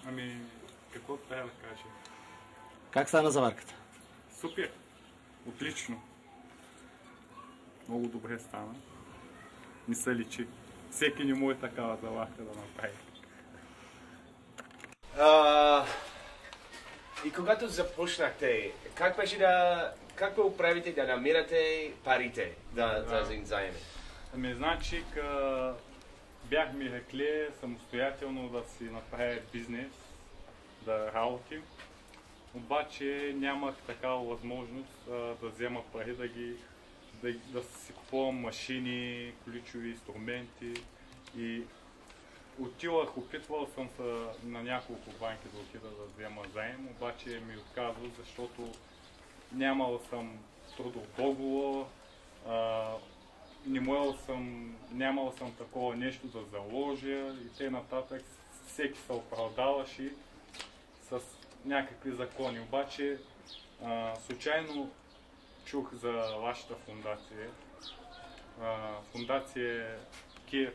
Ами, какво трябва да кажа? Как стана заварката? Супер! Отлично! Много добре стана. Не се личи. Всеки не може такава заварка да направи. И когато започнахте, как бе оправите да намирате парите за заеме? Ами, значи, бях ми рекли самостоятелно да си направя бизнес, да работим. Обаче нямах такава възможност да взема пари, да си купувам машини, ключови инструменти и опитвал съм се на няколко банки да отида да взема заем, обаче ми отказват, защото нямал съм трудов договор, нямал съм такова нещо да заложа и т.н. Всеки се оправдаваше с някакви закони. Обаче случайно чух за вашата фундация. Фундация Кива.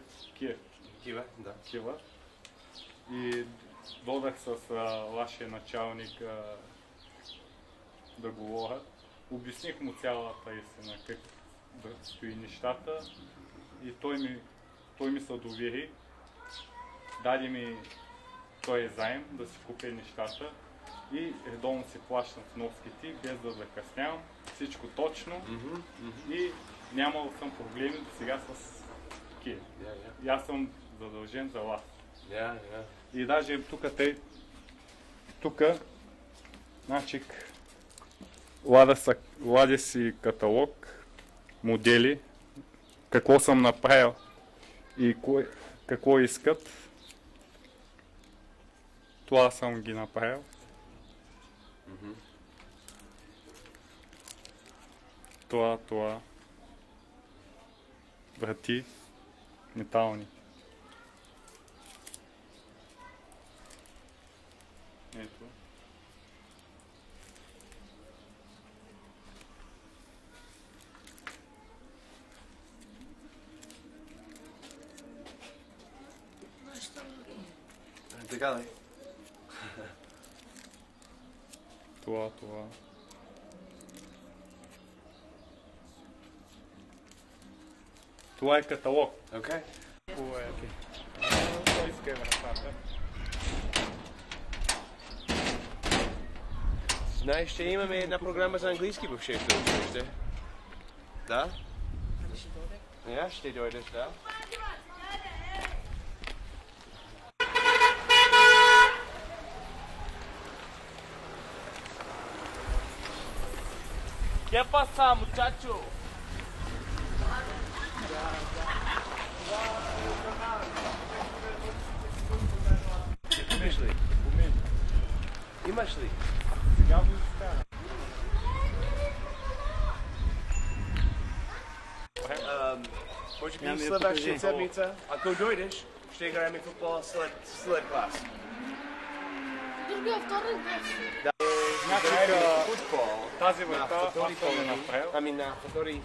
И додах с вашия началник да говоря. Обясних му цялата истина, как да стои нещата и той ми се довери. Даде ми той заем да си купя нещата и редовно си плащам вноските, без да закъснявам. Всичко точно и нямал съм проблеми до сега с Киев. И аз съм задължен за вас. И даже тук, значи, ладя си каталог, модели, какво съм направил и какво искат. Това съм ги направил. Това. Врати метални. Ето. Така ли? Това. Това е каталог. Окей. Той иска вратата. Знаеш, че имаме една програма за английски в 6-то училище. Да? Ще дойдеш, да. ¿Qué pasa, muchacho? Имаш ли? Имаш ли? Сега го изкара. Може би следващата седмица, ако дойдеш, ще играем футбол след клас. Другия вторник беше. Да. Футбол. Тази врата аз съм го направил. Ами на втори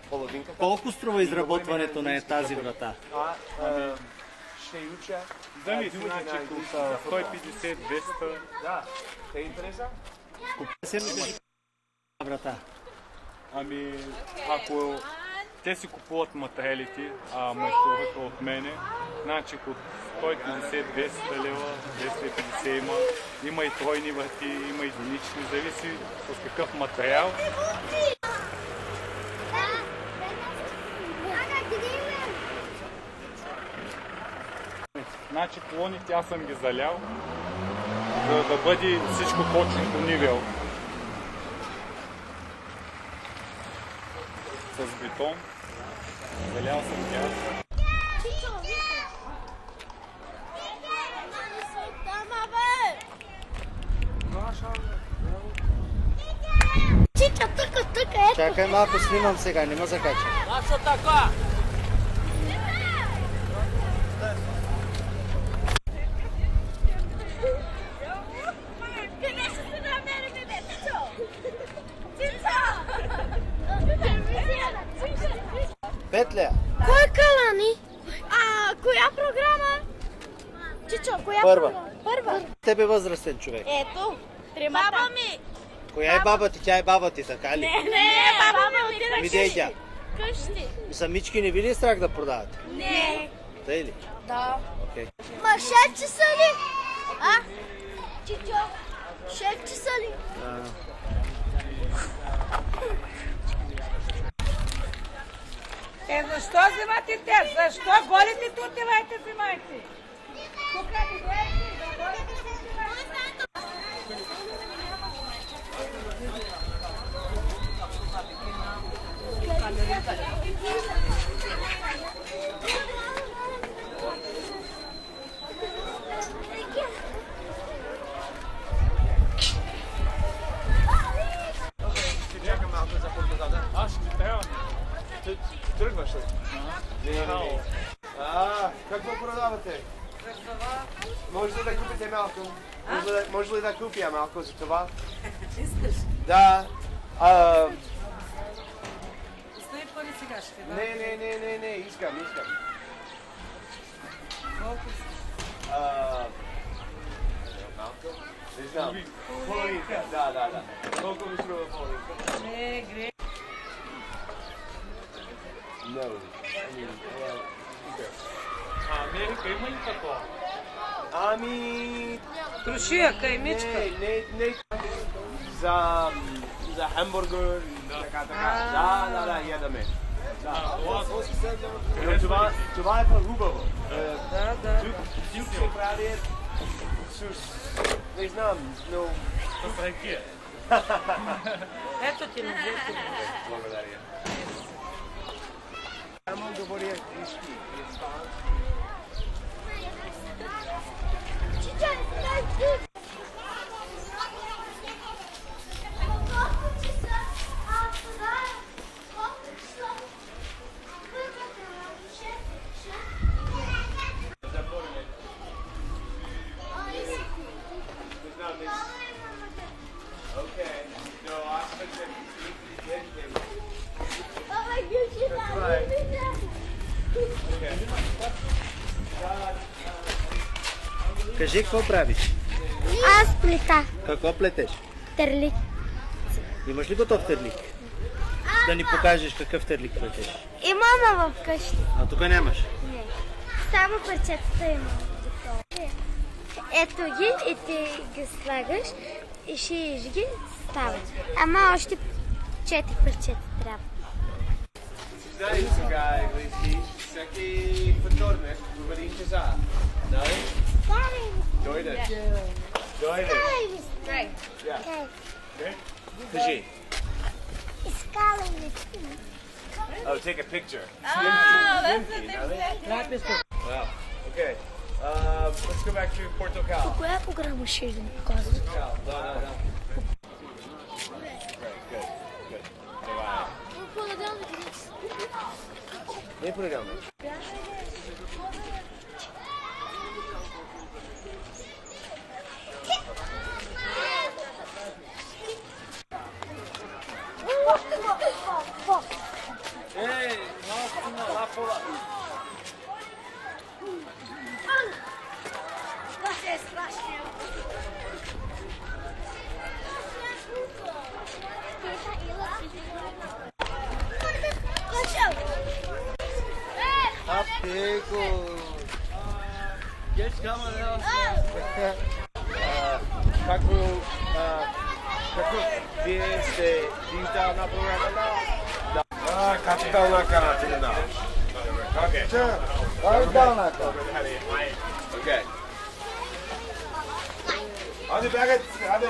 половинка. Колко струва изработването на тази врата? Ще уча. Зависи, значи, от 150-200. Да. Те интереса? Врата. Ами, ако те си купуват материалите, а майстората от мене, значи от 150-200 лева, 250 има и тройни врати, има единични, зависи с какъв материал. Значи колоните аз съм ги залял, за да бъде всичко точно по нивел. С бетон. Залял съм тях. Чичо, тук, ето. Чакай малко, снимам сега, не ме закача. Защо така? Петля! Кой е Калани? Коя програма? Чичо, коя Първа първа? Първа. Тебе възрастен човек. Ето, тримата. Баба ми. Коя е баба ти? Тя е баба ти, така ли? Не, баба ми отида Ами де е тя? къщи. Самички не ви ли е страх да продавате? Не. Тъй ли? Да. Окей. Ма 6 часа ли? А? Чичо, 6 часа ли? Защо взимате те? Защо голите тут отивайте, взимайте? Тук не дойте, да голите тут отивайте. Аз ще трябва. Тръгваш ли? Не. Какво продавате? Може ли да купите малко? Може ли да купя малко за това? Искаш? Да. Стои пари сега ще, да? Не, искам. Колко си? Малко? Не знам. Половинка, да. Колко ми струва половинка? Не, гре. No. Америка има ли такова? Ами... Трошия, каймичка. Не. За хамбургер и така. Да, ядаме. Това е по-хубаво. Да. Тук се прави с... Не знам, но... С ракия. Ето ти на взето. Благодаря. Само говоря английски. Кажи, какво правиш? Аз плета. Какво плетеш? Терлик. Имаш ли готов терлик? Да ни покажеш какъв терлик плетеш. Имам вкъщи. А тук нямаш. Не. Само парчетата имам. Ето ги и ти ги слагаш и шиеш ги, стават. Ама още 4 парчета трябва. Знаете сега английски, всеки вторник говори каза. Нали? Дойде. Кажи. Искала ми. Oh, take a picture. Wow. Okay. Let's go back to Porto Cal. Коя програма ще да ми показва? Cal. No. Good. Не понеделник. Ей, малко на лапова. Това е страшно. Аптеко! Какво вие сте дигитална програма? Да. Капитална каратина. Окей. Капитална. Окей. Hadi bag it. Hadi.